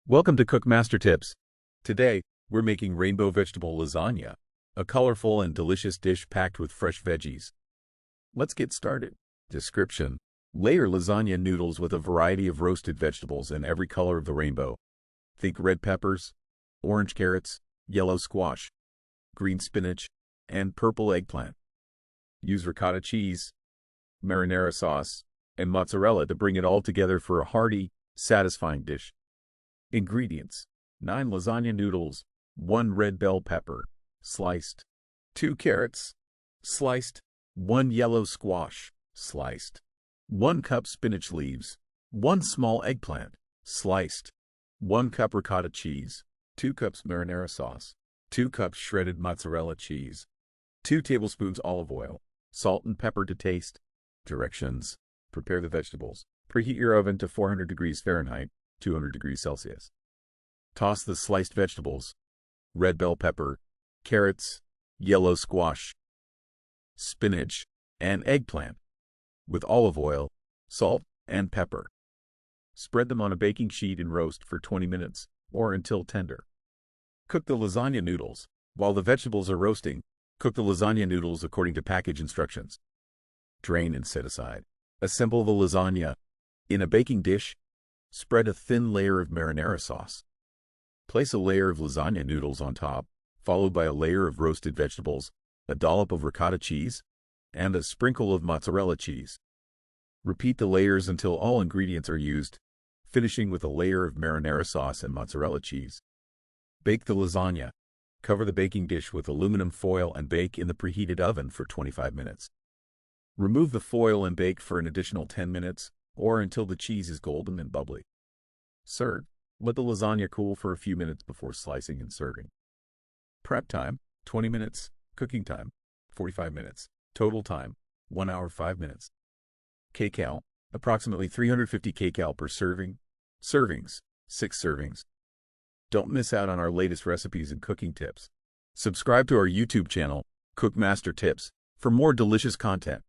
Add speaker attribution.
Speaker 1: Welcome to Cook Master Tips. Today, we're making rainbow vegetable lasagna, a colorful and delicious dish packed with fresh veggies. Let's get started. Description: layer lasagna noodles with a variety of roasted vegetables in every color of the rainbow. Think red peppers, orange carrots, yellow squash, green spinach, and purple eggplant. Use ricotta cheese, marinara sauce, and mozzarella to bring it all together for a hearty, satisfying dish. Ingredients: 9 lasagna noodles, 1 red bell pepper, sliced, 2 carrots, sliced, 1 yellow squash, sliced, 1 cup spinach leaves, 1 small eggplant, sliced, 1 cup ricotta cheese, 2 cups marinara sauce, 2 cups shredded mozzarella cheese, 2 tablespoons olive oil, salt and pepper to taste. Directions: prepare the vegetables. Preheat your oven to 400 degrees Fahrenheit, 200 degrees Celsius. Toss the sliced vegetables, red bell pepper, carrots, yellow squash, spinach, and eggplant, with olive oil, salt, and pepper. Spread them on a baking sheet and roast for 20 minutes, or until tender. Cook the lasagna noodles. While the vegetables are roasting, cook the lasagna noodles according to package instructions. Drain and set aside. Assemble the lasagna. In a baking dish, spread a thin layer of marinara sauce. Place a layer of lasagna noodles on top, followed by a layer of roasted vegetables, a dollop of ricotta cheese, and a sprinkle of mozzarella cheese. Repeat the layers until all ingredients are used, finishing with a layer of marinara sauce and mozzarella cheese. Bake the lasagna. Cover the baking dish with aluminum foil and bake in the preheated oven for 25 minutes. Remove the foil and bake for an additional 10 minutes, or until the cheese is golden and bubbly. Serve. Let the lasagna cool for a few minutes before slicing and serving. Prep time: 20 minutes. Cooking time: 45 minutes. Total time: 1 hour 5 minutes. Kcal: approximately 350 kcal per serving. Servings: 6 servings. Don't miss out on our latest recipes and cooking tips. Subscribe to our YouTube channel, Cook Master Tips, for more delicious content.